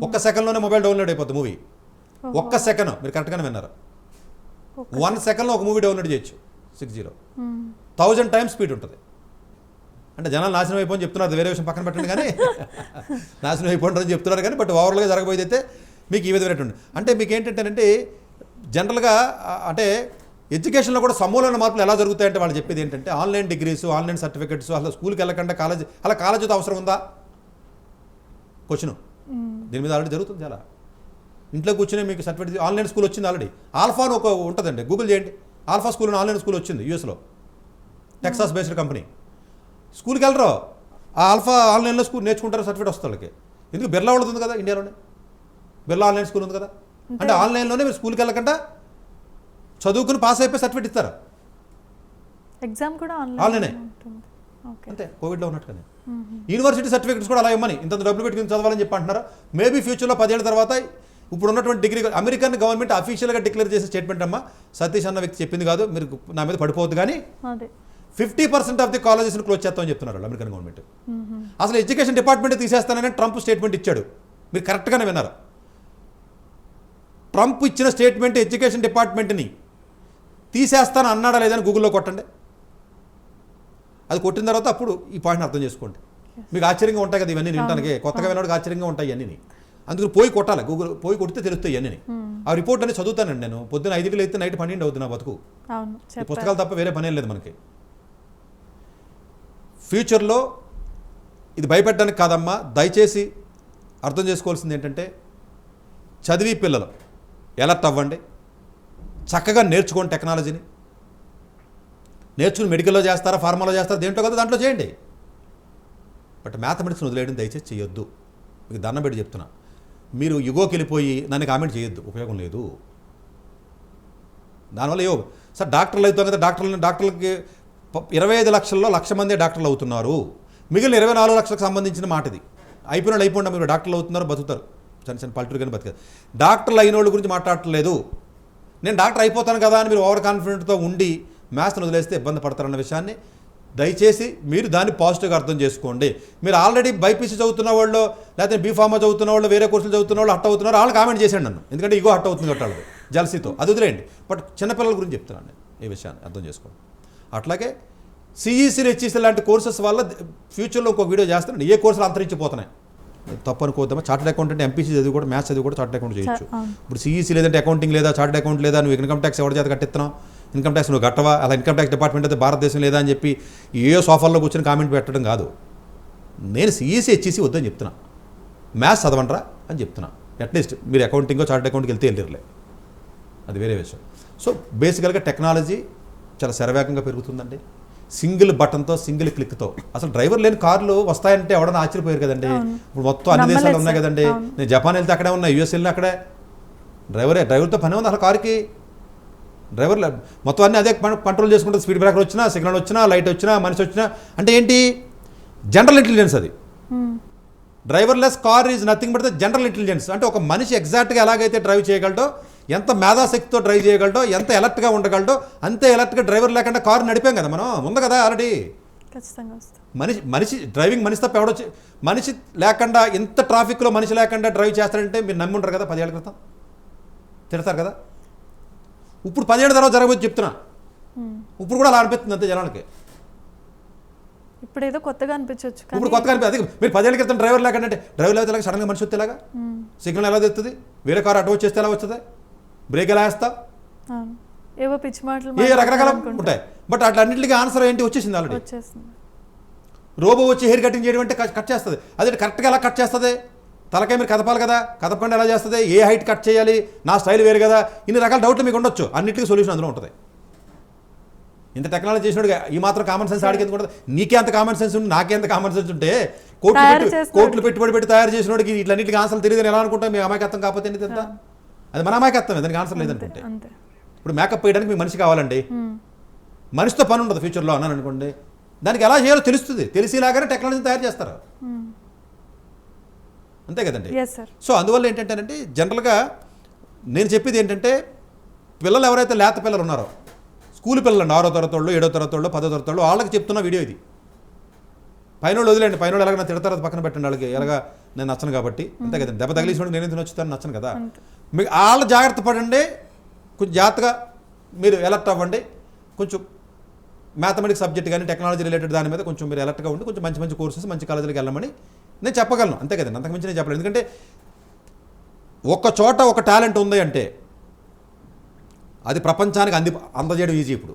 ఒక్క సెకండ్లోనే మొబైల్ డౌన్లోడ్ అయిపోద్ది మూవీ. ఒక్క సెకండ్, మీరు కరెక్ట్గానే విన్నారు, 1 secondలో ఒక మూవీ డౌన్లోడ్ చేయొచ్చు 6Gలో. 1000 times స్పీడ్ ఉంటుంది. అంటే జనాలు నాశనం అయిపోయి చెప్తున్నారు, వేరే విషయం పక్కన పెట్టండి, కానీ నాశనం అయిపోయిందని చెప్తున్నారు కానీ, బట్ ఓవరాల్గా జరగబోయేది అయితే మీకు ఈ విధమైనటువంటి అంటే మీకు ఏంటంటేనంటే జనరల్గా అంటే ఎడ్యుకేషన్లో కూడా సమూలమైన మార్పులు ఎలా జరుగుతాయంటే వాళ్ళు చెప్పేది ఏంటంటే ఆన్లైన్ డిగ్రీస్, ఆన్లైన్ సర్టిఫికెట్స్, అసలు స్కూల్కి వెళ్ళకుండా కాలేజీతో అవసరం ఉందా క్వశ్చన్. దీని మీద ఆల్రెడీ జరుగుతుంది చాలా. ఇంట్లో కూర్చొని మీకు సర్టిఫికేట్ ఆన్లైన్ స్కూల్ వచ్చింది ఆల్రెడీ. ఆల్ఫా అని ఒక ఉంటుందండి, గూగుల్ చేయండి, ఆల్ఫా స్కూల్ అని ఆన్లైన్ స్కూల్ వచ్చింది యూఎస్లో, టెక్సాస్ బేస్డ్ కంపెనీ. స్కూల్కి వెళ్ళరు, ఆ ఆల్ఫా ఆన్లైన్లో స్కూల్ నేర్చుకుంటారు, సర్టిఫికేట్ వస్తుంది వాళ్ళకి. ఎందుకు బిర్లా వాళ్ళది ఉంది కదా ఇండియాలోనే, బిర్లా ఆన్లైన్ స్కూల్ ఉంది కదా. అంటే ఆన్లైన్లోనే మీరు స్కూల్కి వెళ్ళకుండా చదువుకుని పాస్ అయిపోయి సర్టిఫికేట్ ఇస్తారు. ఎగ్జామ్ కూడా ఆన్లైనే, అంతే కోవిడ్లో ఉన్నట్టుగానే. యూనివర్సిటీ సర్టిఫికేట్స్ కూడా అలా ఇవ్వమని, ఇంత డబ్బులు పెట్టుకుని చదవాలని చెప్పి అంటున్నారు. మేబీ ఫ్యూచర్లో 10 ఏళ్ళ తర్వాత ఇప్పుడు ఉన్నటువంటి డిగ్రీ, అమెరికన్ గవర్నమెంట్ అఫీషియల్గా డిక్లేర్ చేసే స్టేట్మెంట్ అమ్మా, సతీష్ అన్న వ్యక్తి చెప్పింది కాదు, మీరు నా మీద పడిపోవద్దు, కానీ 50% ఆఫ్ ది కాలేజెస్ని క్లోజ్ చేస్తామని చెప్తున్నారు అమెరికన్ గవర్నమెంట్. అసలు ఎడ్యుకేషన్ డిపార్ట్మెంట్ తీసేస్తానని ట్రంప్ స్టేట్మెంట్ ఇచ్చాడు. మీరు కరెక్ట్గానే విన్నారు, ట్రంప్ ఇచ్చిన స్టేట్మెంట్ ఎడ్యుకేషన్ డిపార్ట్మెంట్ని తీసేస్తాను అన్నాడా లేదని గూగుల్లో కొట్టండి. అది కొట్టిన తర్వాత అప్పుడు ఈ పాయింట్ని అర్థం చేసుకోండి. మీకు ఆశ్చర్యంగా ఉంటాయి కదా ఇవన్నీ, వినడానికి కొత్తగా వినడానికి ఆశ్చర్యంగా ఉంటాయి అన్నీ. అందుకు పోయి కొట్టాలి, గూగుల్ పోయి కొడితే తెలుస్తాయి అన్నీ. ఆ రిపోర్ట్ అనేది చదువుతానండి నేను. పొద్దున 5 అయితే నైట్ 12 అవుతుంది నా బతుకు. ఈ పుస్తకాలు తప్ప వేరే పని లేదు మనకి. ఫ్యూచర్లో ఇది భయపెట్టడానికి కాదమ్మా, దయచేసి అర్థం చేసుకోవాల్సింది ఏంటంటే చదివి పిల్లలు ఎలర్ట్ అవ్వండి, చక్కగా నేర్చుకోండి, టెక్నాలజీని నేర్చుకుని మెడికల్లో చేస్తారా, ఫార్మాలో చేస్తారా, దేంట్లో కదా దాంట్లో చేయండి. బట్ మ్యాథమెటిక్స్ని వదిలేయడం దయచేసి చేయొద్దు. మీకు దండం పెట్టి చెప్తున్నా, మీరు యుగోకి వెళ్ళిపోయి నన్ను కామెంట్ చేయొద్దు, ఉపయోగం లేదు. దానివల్ల ఏవో సార్ డాక్టర్లు అవుతాం కదా, డాక్టర్లకి 25 లక్షల్లో 1,00,000 మంది డాక్టర్లు అవుతున్నారు, మిగిలిన 24 లక్షలకు సంబంధించిన మాట ఇది. అయిపోయినా మీరు డాక్టర్లు అవుతున్నారు, బతుకుతారు, చిన్న పల్లెటూరు కానీ బతుకారు. డాక్టర్లు అయిన వాళ్ళ గురించి మాట్లాడట్లేదు. నేను డాక్టర్ అయిపోతాను కదా అని మీరు ఓవర్ కాన్ఫిడెంట్తో ఉండి మ్యాథ్స్ని వదిలేస్తే ఇబ్బంది పడతారన్న విషయాన్ని దయచేసి మీరు దాన్ని పాజిటివ్గా అర్థం చేసుకోండి. మీరు ఆల్రెడీ బైపీసీ చదువుతున్న వాళ్ళు, లేకపోతే బీఫార్మా చదువుతున్న వాళ్ళు, వేరే కోర్సులు చదువుతున్న వాళ్ళు హట్ అవుతున్నారు, వాళ్ళు కామెంట్ చేశాడు నన్ను, ఎందుకంటే ఇగో హట్ అవుతుంది కట్టాలి జలసీతో, అది వదిలేయండి. బట్ చిన్నపిల్లల గురించి చెప్తున్నాను నేను, ఈ విషయాన్ని అర్థం చేసుకోండి. అట్లాగే సిఈసీ, హెచ్ఈసీ లాంటి కోర్సెస్ వల్ల ఫ్యూచర్లో ఇంకో వీడియో చేస్తానండి, ఏ కోర్సులు అంతరించిపోతున్నాయి. తప్పు అనుకోద్దామా, చార్టెడ్ అకౌంటెంట్ ఎంపీసీ చదివి కూడా మ్యాథ్స్ చదివి కూడా చార్టెడ్ అకౌంట్ చేయొచ్చు. ఇప్పుడు సిఈసీ లేదంటే అకౌంటింగ్ లేదా, చార్టెడ్ అకౌంట్ లేదా, నువ్వు ఇన్కమ్ ట్యాక్స్ ఎవరి చేత కట్టిస్తున్నావు, ఇన్కమ్ ట్యాక్స్ నువ్వు కట్టవా, అలా ఇన్కమ్ ట్యాక్స్ డిపార్ట్మెంట్ అయితే భారతదేశం లేదా అని చెప్పి ఏ సోఫాల్లో కూర్చొని కామెంట్ పెట్టడం కాదు. నేను సిఈసీ హెచ్ఈసీ వద్దని చెప్తున్నా, మ్యాథ్స్ చదవంట్రా అని చెప్తున్నా. అట్లీస్ట్ మీరు అకౌంటింగో చార్టెడ్ అకౌంట్కి వెళ్ళిర్లే, అది వేరే విషయం. సో బేసికల్గా టెక్నాలజీ చాలా శరవేగంగా పెరుగుతుందండి. సింగిల్ బటన్తో, సింగిల్ క్లిక్తో అసలు డ్రైవర్ లేని కార్లు వస్తాయంటే ఎవడన్నా ఆశ్చర్యపోయారు కదండి. ఇప్పుడు మొత్తం అన్ని దేశాలు ఉన్నాయి కదండి. నేను జపాన్ వెళ్తే అక్కడే ఉన్నా, యూఎస్ వెళ్ళినా అక్కడే. డ్రైవర్తో పని ఉంది అసలు కారుకి. డ్రైవర్ మొత్తం అన్నీ అదే కంట్రోల్ చేసుకుంటుంది. స్పీడ్ బ్రేకర్ వచ్చినా, సిగ్నల్ వచ్చినా, లైట్ వచ్చినా, మనిషి వచ్చినా. అంటే ఏంటి, జనరల్ ఇంటెలిజెన్స్ అది. Driverless car is nothing but the general intelligence. అంటే ఒక మనిషి ఎగ్జాక్ట్గా ఎలాగైతే డ్రైవ్ చేయగలడో, ఎంత మేధాశక్తితో డ్రైవ్ చేయగలడో, ఎంత ఎలర్ట్గా ఉండగలడో, అంతే ఎలర్ట్గా డ్రైవర్ లేకుండా కారు నడిపాం కదా మనం, ఉంది కదా ఆల్రెడీ. మనిషి డ్రైవింగ్ మనిషి తప్ప ఎవడొచ్చి, మనిషి లేకుండా ఇంత ట్రాఫిక్లో మనిషి లేకుండా డ్రైవ్ చేస్తాడంటే మీరు నమ్మి ఉంటారు కదా. 10 ఏళ్ళ క్రితం తిడతారు కదా. ఇప్పుడు 10 ఏళ్ళ తర్వాత జరగబోతు చెప్తున్నా. ఇప్పుడు కూడా అలా అనిపిస్తుంది అంతే జనాలకి. ఇప్పుడు ఏదో కొత్తగా అనిపించవచ్చు, ఇప్పుడు కొత్తగా అదే మీరు 10 ఏళ్ళ క్రితం డ్రైవర్ లేకుండా అంటే డ్రైవర్ లేకపోతే సడన్గా మనిషి వస్తేలాగా, సిగ్నల్ ఎలా తెస్తుంది, వేరే కారు అటు వచ్చేస్తే ఎలా వస్తుంది, బ్రేక్ ఎలా వేస్తా, ఏవో పిచ్చి మాటలు, ఏ రకరకాల ఉంటాయి. బట్ అట్లా అన్నింటికి ఆన్సర్ ఏంటి వచ్చేసింది ఆల్రెడీ. రోబో వచ్చి హెయిర్ కటింగ్ చేయడం అంటే కట్ చేస్తుంది. అదే కరెక్ట్గా ఎలా కట్ చేస్తుంది, తలకాయ మీరు కదపాలి కదా, కదపకుండా ఎలా చేస్తుంది, ఏ హైట్ కట్ చేయాలి, నా స్టైల్ వేరు కదా, ఇన్ని రకాల డౌట్లు మీకు ఉండొచ్చు. అన్నింటికి సొల్యూషన్ అందులో ఉంటుంది. ఇంత టెక్నాలజీ చేసినప్పుడు ఈ మాత్రం కామన్ సెన్స్ ఆడికి ఎందుకు ఉంటుంది? నీకే అంత కామన్ సెన్స్ ఉంటే, నాకే అంత కామన్ సెన్స్ ఉంటే, కోట్లు పెట్టుబడి పెట్టి తయారు చేసినోడికి ఇట్లన్నింటికి ఆన్సర్లు తెలియదని ఎలా అనుకుంటాం? మీ అమాయకత్వం కాకపోతే ఏంటి అంతా? అది మన అమాయకత్వం, దానికి ఆన్సర్ లేదనుకుంటే. ఇప్పుడు మేకప్ వేయడానికి మీకు మనిషి కావాలండి, మనిషితో పని ఉండదు ఫ్యూచర్లో అన్నాను అనుకోండి. దానికి ఎలా చేయాలో తెలుస్తుంది, తెలిసేలాగానే టెక్నాలజీని తయారు చేస్తారు, అంతే కదండి. సో అందువల్ల ఏంటంటేనండి, జనరల్గా నేను చెప్పేది ఏంటంటే, పిల్లలు ఎవరైతే లేత పిల్లలు ఉన్నారో, స్కూల్ పిల్లలు 6వ తరగతి వాళ్ళు, 7వ తరగతి వాళ్ళు, 10వ తరగతి వాళ్ళు, వాళ్ళకి చెప్తున్న వీడియో ఇది. పైన వదిలేండి, పైన ఎలాగ నా తిడతారో పక్కన పెట్టండి. వాళ్ళకి ఎలాగా నేను నచ్చను కాబట్టి, అంతే కదండి. దెబ్బ తగిలిసినోడు నేనే తినొచ్చుతాను, నచ్చను కదా. మీకు వాళ్ళు జాగ్రత్త పడండి, కొంచెం జాగ్రత్తగా మీరు ఎలర్ట్ అవ్వండి. కొంచెం మ్యాథమెటిక్స్ సబ్జెక్ట్ కానీ టెక్నాలజీ రిలేటెడ్ దాని మీద కొంచెం మీరు ఎలర్ట్గా ఉండి కొంచెం మంచి మంచి కోర్సెస్, మంచి కాలేజీలకు వెళ్ళమని నేను చెప్పగలను, అంతే కదండి. అంతకుమించి నేను చెప్పలేను. ఎందుకంటే ఒక చోట ఒక టాలెంట్ ఉంది అంటే అది ప్రపంచానికి అందజేయడం ఈజీ. ఇప్పుడు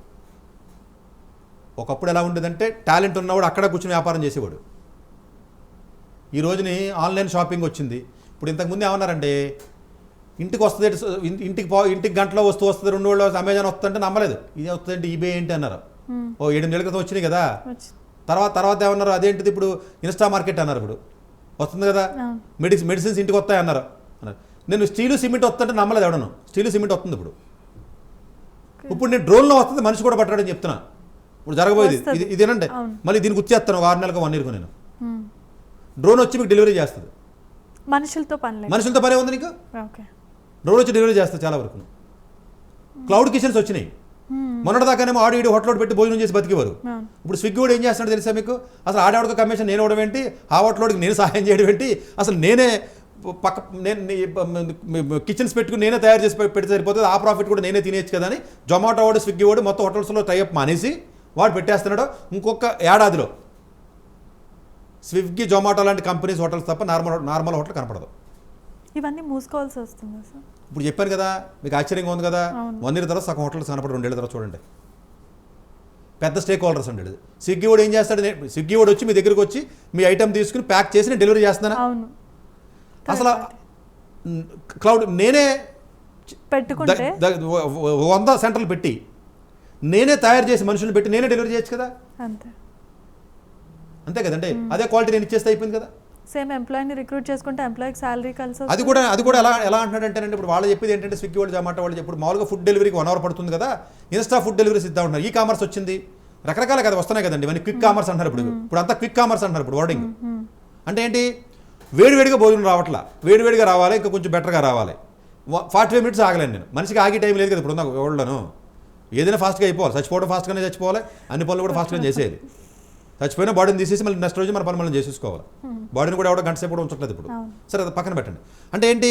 ఒకప్పుడు ఎలా ఉండేదంటే, టాలెంట్ ఉన్నవాడు అక్కడ కూర్చొని వ్యాపారం చేసేవాడు. ఈ రోజుని ఆన్లైన్ షాపింగ్ వచ్చింది. ఇప్పుడు ఇంతకుముందు ఏమన్నారంటే, ఇంటికి వస్తుంది, ఇంటికి గంటలో వస్తుంది, 2 రోజులు అమెజాన్ వస్తుందంటే నమ్మలేదు. ఇది వస్తుందంటే ఈబే ఏంటి అన్నారు. 7 నెలల క్రితం వచ్చినాయి కదా. తర్వాత ఏమన్నారు, అదేంటిది ఇప్పుడు ఇన్స్టా మార్కెట్ అన్నారు. ఇప్పుడు వస్తుంది కదా. మెడిసిన్స్ ఇంటికి వస్తాయి అన్నారు. నేను స్టీలు సిమెంట్ వస్తుంటే నమ్మలేదు ఎవడను. స్టీలు సిమెంట్ వస్తుంది ఇప్పుడు నేను డ్రోన్లో వస్తుంది, మనిషి కూడా పట్టాడని చెప్తున్నా. ఇప్పుడు జరగబోయేది ఇదేనండి. మళ్ళీ దీనికి గుర్తేస్తాను 6 నెలలకు 1 ఇయర్కు. నేను డ్రోన్ వచ్చి మీకు డెలివరీ చేస్తుంది. మనుషులతో పనే ఉంది నీకు. డ్రోన్ వచ్చి డెలివరీ చేస్తుంది చాలా వరకు. క్లౌడ్ కిచెన్స్ వచ్చినాయి. మొన్నటిదాకానేమో ఆడియో హోటల్ పెట్టి భోజనం చేసి బతికేవారు. ఇప్పుడు స్విగ్గీ కూడా ఏం చేస్తున్నాడు తెలుసా మీకు? అసలు ఆడవాడికి కమిషన్ నేను ఇవ్వడం ఏంటి, ఆ హోటల్కి నేను సహాయం చేయడం ఏంటి, అసలు నేనే నేను కిచెన్స్ పెట్టుకుని నేనే తయారు చేసి పెడితే సరిపోతుంది, ఆ ప్రాఫిట్ కూడా నేనే తినేయచ్చు కదా అని జొమాటో వాడు, స్విగ్గీ వాడు మొత్తం హోటల్స్లో టైఅప్ మానేసి వాడు పెట్టేస్తున్నాడు. ఇంకొక ఏడాదిలో స్విగ్గీ, జొమాటో లాంటి కంపెనీస్ హోటల్స్ తప్ప నార్మల్ హోటల్ కనపడదు. ఇవన్నీ మూసుకోవాల్సి వస్తుంది సార్. ఇప్పుడు చెప్పాను కదా, మీకు ఆశ్చర్యంగా ఉంది కదా. 1 ఇయర్ తర్వాత సగం హోటల్స్ కనపడదు, 2 ఏళ్ళ తర్వాత చూడండి. పెద్ద స్టేక్ హోల్డర్స్ అండి. స్విగ్గీ వాడు ఏం చేస్తాడు, స్విగ్గీ వాడు వచ్చి మీ దగ్గరికి వచ్చి మీ ఐటమ్ తీసుకుని ప్యాక్ చేసి నేను డెలివరీ చేస్తున్నాను. అసలు క్లౌడ్ నేనే పెట్టుకుంటే 100 సెంటర్లు పెట్టి నేనే తయారు చేసి మనుషులు పెట్టి నేనే డెలివరీ చేయొచ్చు కదా. అంతే కదండి. అదే క్వాలిటీ నేను ఇచ్చేస్తే అయిపోయింది కదా. సేమ్ ఎంప్లాయీని రిక్రూట్ చేసుకుంటే ఎంప్లాయీకి సాలరీ కలిసి అది కూడా ఎలా అంటున్నాడంటేనండి, ఇప్పుడు వాళ్ళు చెప్పేది ఏంటంటే, స్విగ్గీ వాళ్ళు, జొమాటో వాళ్ళు ఇప్పుడు మామూలుగా ఫుడ్ డెలివరీకి 1 అవర్ పడుతుంది కదా, ఇన్స్టా ఫుడ్ డెలివరీస్ ఇద్దాం అంటున్నారు. ఈ కామర్స్ వచ్చింది, రకరకాల కదా వస్తున్నాయి కదండి. ఇవన్నీ క్విక్ కామర్స్ అంటారు. ఇప్పుడు అంతా క్విక్ కామర్స్ అంటారు. ఇప్పుడు వర్డింగ్ అంటే ఏంటి, వేడివేడిగా భోజనం రావట్లా, వేడివేడిగా రావాలి, ఇంకా కొంచెం బెటర్గా రావాలి. 45 మినిట్స్ ఆగలేను నేను. మనిషికి ఆగే టైం లేదు కదా ఇప్పుడు ఉన్న వరల్డ్లోను. ఏదైనా ఫాస్ట్గా అయిపోవాలి, చచ్చిపోవడం ఫాస్ట్గానే చచ్చిపోవాలి, అన్ని పనులు కూడా ఫాస్ట్గానే చేసేది. చచ్చిపోయినా బాడీని తీసేసి మళ్ళీ నెక్స్ట్ రోజు మన పని మనం చేసేసుకోవాలి. బాడీని కూడా ఎవడో గంట సేపు కూడా ఉంచట్లేదు ఇప్పుడు. సరే, అది పక్కన పెట్టండి. అంటే ఏంటి,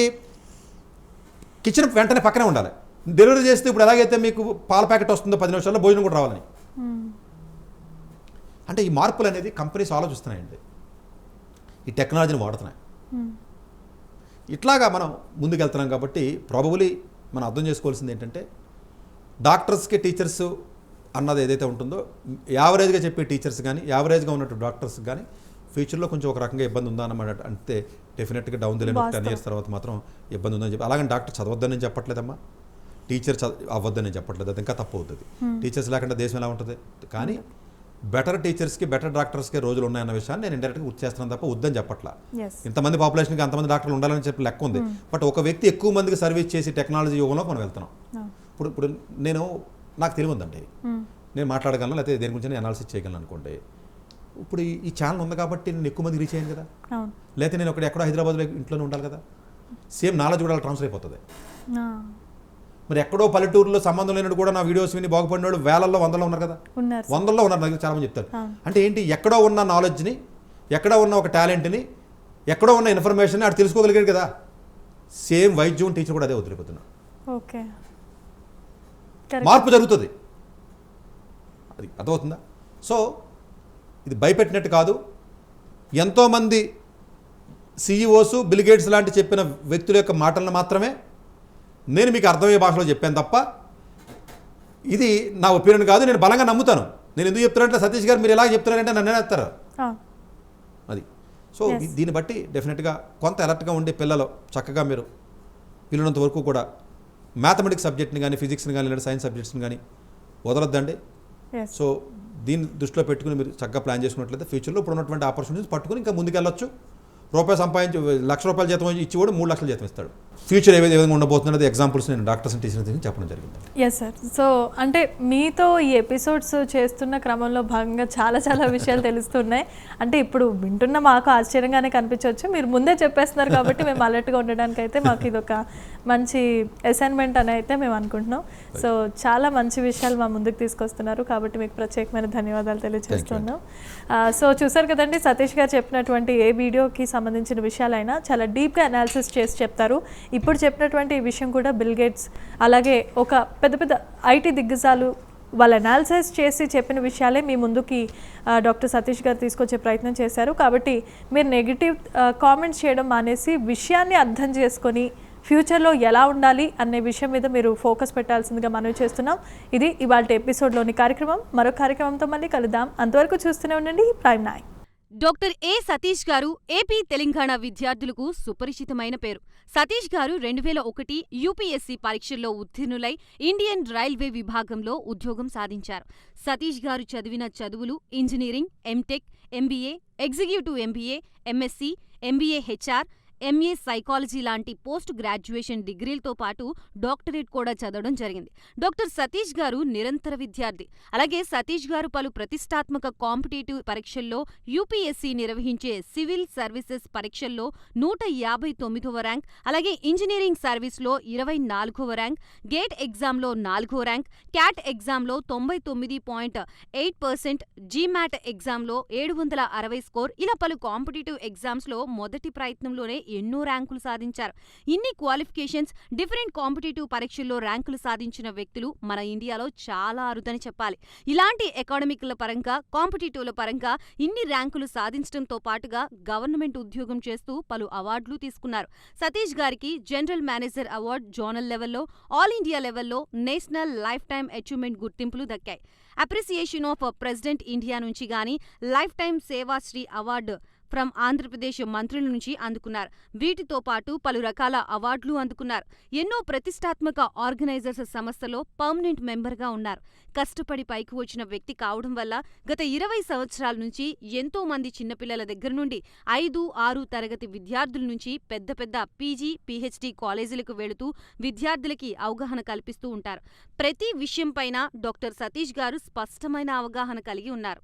కిచెన్ వెంటనే పక్కనే ఉండాలి. డెలివరీ చేస్తే ఇప్పుడు ఎలాగైతే మీకు పాల ప్యాకెట్ వస్తుందో 10 నిమిషాల్లో భోజనం కూడా రావాలని. అంటే ఈ మార్పులు అనేది కంపెనీస్ ఆలోచిస్తున్నాయండి, ఈ టెక్నాలజీని వాడుతున్నాయి. ఇట్లాగా మనం ముందుకెళ్తున్నాం కాబట్టి ప్రాబబులీ మనం అర్థం చేసుకోవాల్సింది ఏంటంటే డాక్టర్స్కి టీచర్స్ అన్నది ఏదైతే ఉంటుందో యావరేజ్గా చెప్పే టీచర్స్ కానీ యావరేజ్గా ఉన్నట్టు డాక్టర్స్ కానీ ఫ్యూచర్లో కొంచెం ఒక రకంగా ఇబ్బంది ఉందా అన్నమాట. అంటే డెఫినెట్గా డౌన్ ది లైన్ 10 years తర్వాత మాత్రం ఇబ్బంది ఉందని చెప్పి అలాగని డాక్టర్ చదవద్దని నేను చెప్పట్లేదమ్మా, టీచర్ అవ్వద్దని నేను చెప్పట్లేదు, అది ఇంకా తప్పు అవుతుంది. టీచర్స్ లేకుండా దేశం ఎలా ఉంటుంది? కానీ బెటర్ టీచర్స్కి బెటర్ డాక్టర్స్కి రోజులు ఉన్నాయన్న విషయాన్ని నేను ఇండైరెక్ట్గా గుర్తు చేస్తున్నాను తప్ప వద్దని చెప్పట్లా. ఇంతమంది పాపులేషన్కి అంతమంది డాక్టర్లు ఉండాలని చెప్పి లెక్క ఉంది. బట్ ఒక వ్యక్తి ఎక్కువ మందికి సర్వీస్ చేసి టెక్నాలజీ యుగంలో మనం వెళ్తున్నాం. ఇప్పుడు నాకు తెలివి ఉందండి, నేను మాట్లాడగలను, లేకపోతే దేని గురించి నేను అనాలిసిస్ చేయగలను అనుకోండి. ఇప్పుడు ఈ ఛానల్ ఉంది కాబట్టి నేను ఎక్కువ మంది రీచ్ అయ్యాను కదా, లేకపోతే నేను ఎక్కడో హైదరాబాద్లో ఇంట్లోనే ఉండాలి కదా. సేమ్ నాలెడ్జ్ కూడా ట్రాన్స్ఫర్ అయిపోతుంది. మరి ఎక్కడో పల్లెటూరులో సంబంధం లేనట్టు కూడా నా వీడియోస్ విని బాగుపడిన వాళ్ళు వేలల్లో వందల్లో ఉన్నారు కదా, వందల్లో ఉన్నారు. నాకు చాలా మంది చెప్తారు. అంటే ఏంటి, ఎక్కడో ఉన్న నాలెడ్జ్ని, ఎక్కడో ఉన్న ఒక టాలెంట్ని, ఎక్కడో ఉన్న ఇన్ఫర్మేషన్ అది తెలుసుకోగలిగాడు కదా. సేమ్ వైద్యం టీచర్ కూడా అదే వదిలిపోతున్నారు. మార్పు జరుగుతుంది, అది అర్థమవుతుందా? సో ఇది భయపెట్టినట్టు కాదు. ఎంతోమంది సిఇఓస్, బిల్ గేట్స్ లాంటి చెప్పిన వ్యక్తుల యొక్క మాటలను మాత్రమే నేను మీకు అర్థమయ్యే భాషలో చెప్పాను తప్ప ఇది నా ఒపీనియన్ కాదు. నేను బలంగా నమ్ముతాను. నేను ఎందుకు చెప్తున్నానంటే సతీష్ గారు మీరు ఎలా చెప్తున్నారంటే నన్ను వేస్తారు అది. సో దీన్ని బట్టి డెఫినెట్గా కొంత అలర్ట్గా ఉండే పిల్లలు చక్కగా మీరు వీలున్నంత వరకు కూడా మ్యాథమెటిక్స్ సబ్జెక్ట్ని కానీ, ఫిజిక్స్ని కానీ, లేదా సైన్స్ సబ్జెక్ట్స్ని కానీ వదలొద్దండి. సో దీన్ని దృష్టిలో పెట్టుకుని మీరు చక్కగా ప్లాన్ చేసుకున్నట్లయితే ఫ్యూచర్లో ఇప్పుడు ఉన్నటువంటి ఆపర్చునిటీస్ పట్టుకుని ఇంకా ముందుకెళ్ళొచ్చు. రూపాయి సంపాదించి ₹1,00,000 జీతం ఇచ్చివాడు ₹3,00,000 జీతం ఇస్తాడు. ఫ్యూచర్ ఏ విధంగా ఉండబోతున్నది ఎగ్జాంపుల్స్ నేను డాక్టర్స్ అండ్ టీచర్స్ చెప్పడం జరిగింది. Yes sir. సో అంటే మీతో ఈ ఎపిసోడ్స్ చేస్తున్న క్రమంలో భాగంగా చాలా చాలా విషయాలు తెలుస్తున్నాయి. అంటే ఇప్పుడు వింటున్న మాకు ఆశ్చర్యంగానే కనిపించవచ్చు, మీరు ముందే చెప్పేస్తున్నారు కాబట్టి మేము అలర్ట్గా ఉండడానికి అయితే మాకు ఇది ఒక మంచి అసైన్మెంట్ అని అయితే మేము అనుకుంటున్నాం. సో చాలా మంచి విషయాలు మా ముందుకు తీసుకొస్తున్నారు కాబట్టి మీకు ప్రత్యేకమైన ధన్యవాదాలు తెలియజేస్తున్నాం. సో చూసారు కదండి, సతీష్ గారు చెప్పినటువంటి ఏ వీడియోకి సంబంధించిన విషయాలైనా చాలా డీప్గా అనాలిసిస్ చేసి చెప్తారు. ఇప్పుడు చెప్పినటువంటి ఈ విషయం కూడా బిల్ గేట్స్ అలాగే ఒక పెద్ద పెద్ద ఐటీ దిగ్గజాలు వాళ్ళ అనాలిసిస్ చేసి చెప్పిన విషయాలే మీ ముందుకి డాక్టర్ సతీష్ గారు తీసుకొచ్చే ప్రయత్నం చేశారు. కాబట్టి మీరు నెగిటివ్ కామెంట్స్ చేయడం మానేసి విషయాన్ని అర్థం చేసుకొని ఫ్యూచర్లో ఎలా ఉండాలి అనే విషయం మీద మీరు ఫోకస్ పెట్టాల్సిందిగా మనవి చేస్తున్నాం. ఇది ఇవాళ ఎపిసోడ్లోని కార్యక్రమం. మరో కార్యక్రమంతో మళ్ళీ కలుద్దాం. అంతవరకు చూస్తూనే ఉండండి ప్రైమ్ 9. డాక్టర్ ఏ సతీష్ గారు ఏపీ తెలంగాణ విద్యార్థులకు సుపరిచితమైన పేరు. సతీష్ గారు 2001 యూపీఎస్సీ పరీక్షల్లో ఉత్తీర్ణులై ఇండియన్ రైల్వే విభాగంలో ఉద్యోగం సాధించారు. సతీష్ గారు చదివిన చదువులు engineering, MTech, MBA, executive MBA, MSc, MBA HR, MA psychology లాంటి పోస్ట్ గ్రాడ్యుయేషన్ డిగ్రీలతో పాటు డాక్టరేట్ కూడా చదవడం జరిగింది. డాక్టర్ సతీష్ గారు నిరంతర విద్యార్థి. అలాగే సతీష్ గారు పలు ప్రతిష్టాత్మక కాంపిటేటివ్ పరీక్షల్లో యూపీఎస్సీ నిర్వహించే సివిల్ సర్వీసెస్ పరీక్షల్లో 159వ ర్యాంక్, అలాగే ఇంజనీరింగ్ సర్వీస్లో 24వ ర్యాంక్, గేట్ ఎగ్జామ్లో 4వ ర్యాంక్, క్యాట్ ఎగ్జామ్లో 99.8%, జీమాట్ ఎగ్జామ్లో 760 స్కోర్, ఇలా పలు కాంపిటేటివ్ ఎగ్జామ్స్లో మొదటి ప్రయత్నంలోనే ఎన్నో ర్యాంకులు సాధించారు. ఇన్ని క్వాలిఫికేషన్స్, డిఫరెంట్ కాంపిటేటివ్ పరీక్షల్లో ర్యాంకులు సాధించిన వ్యక్తులు మన ఇండియాలో చాలా అరుదని చెప్పాలి. ఇలాంటి అకాడమిక్ల పరంగా, కాంపిటేటివ్ల పరంగా ఇన్ని ర్యాంకులు సాధించడంతో పాటుగా గవర్నమెంట్ ఉద్యోగం చేస్తూ పలు అవార్డులు తీసుకున్నారు. సతీష్ గారికి జనరల్ మేనేజర్ అవార్డు జోనల్ లెవెల్లో, ఆల్ ఇండియా లెవెల్లో నేషనల్ లైఫ్ టైమ్ అచీవ్మెంట్ గుర్తింపులు దక్కాయి. అప్రిసియేషన్ ఆఫ్ ప్రెసిడెంట్ ఇండియా నుంచి గానీ life time Seva Sri award from Andhra Pradesh మంత్రుల నుంచి అందుకున్నారు. వీటితో పాటు పలు రకాల అవార్డులు అందుకున్నారు. ఎన్నో ప్రతిష్టాత్మక ఆర్గనైజర్స్ సంస్థలో పర్మనెంట్ మెంబర్గా ఉన్నారు. కష్టపడి పైకి వచ్చిన వ్యక్తి కావడం వల్ల గత 20 సంవత్సరాల నుంచి ఎంతో మంది చిన్నపిల్లల దగ్గర నుండి 5, 6 తరగతి విద్యార్థుల నుంచి పెద్ద పెద్ద పీజీ, పీహెచ్డీ కాలేజీలకు వెళుతూ విద్యార్థులకి అవగాహన కల్పిస్తూ ఉంటారు. ప్రతి విషయంపైన డాక్టర్ సతీష్ గారు స్పష్టమైన అవగాహన కలిగి ఉన్నారు.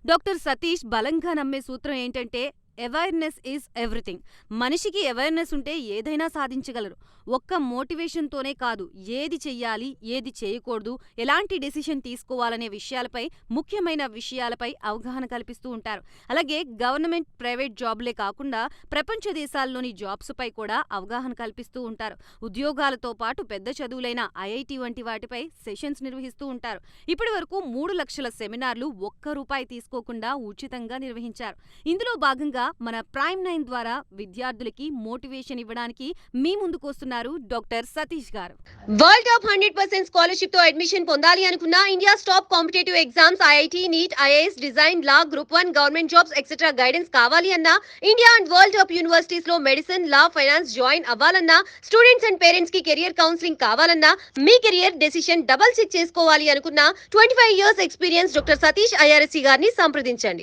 డాక్టర్ సతీష్ బలంగా నమ్మే సూత్రం ఏంటంటే అవేర్నెస్ ఈజ్ ఎవ్రీథింగ్. మనిషికి అవేర్నెస్ ఉంటే ఏదైనా సాధించగలరు. ఒక్క మోటివేషన్తోనే కాదు, ఏది చెయ్యాలి, ఏది చేయకూడదు, ఎలాంటి డెసిషన్ తీసుకోవాలనే విషయాలపై, ముఖ్యమైన విషయాలపై అవగాహన కల్పిస్తూ ఉంటారు. అలాగే గవర్నమెంట్, ప్రైవేట్ జాబ్లే కాకుండా ప్రపంచ దేశాల్లోని జాబ్స్పై కూడా అవగాహన కల్పిస్తూ ఉంటారు. ఉద్యోగాలతో పాటు పెద్ద చదువులైన ఐఐటి వంటి వాటిపై సెషన్స్ నిర్వహిస్తూ ఉంటారు. ఇప్పటి వరకు 3 లక్షల సెమినార్లు ఒక్క రూపాయి తీసుకోకుండా ఉచితంగా నిర్వహించారు. ఇందులో భాగంగా మన ప్రైమ్ 9 ద్వారా విద్యార్థులకి మోటివేషన్ ఇవ్వడానికి మీ ముందుకు వస్తున్నారు డాక్టర్ సతీష్ గారు. వరల్డ్ టాప్ 100% స్కాలర్షిప్ తో అడ్మిషన్ పొందాలి అనుకున్నా, India top competitive exams IIT, NEET, IAS, design, law, group 1 government jobs etcetera guidance కావాలి అన్నా, India and world top universities లో మెడిసిన్, లా, ఫైనాన్స్ జాయిన్ అవ్వాలన్నా, స్టూడెంట్స్ అండ్ పేరెంట్స్ కి career counselling కావాలన్నా, మీ కెరియర్ డెసిషన్ డబుల్ చెక్ చేసుకోవాలి అనుకున్నా 25 years experience doctor Satish IRSC గారిని సంప్రదించండి.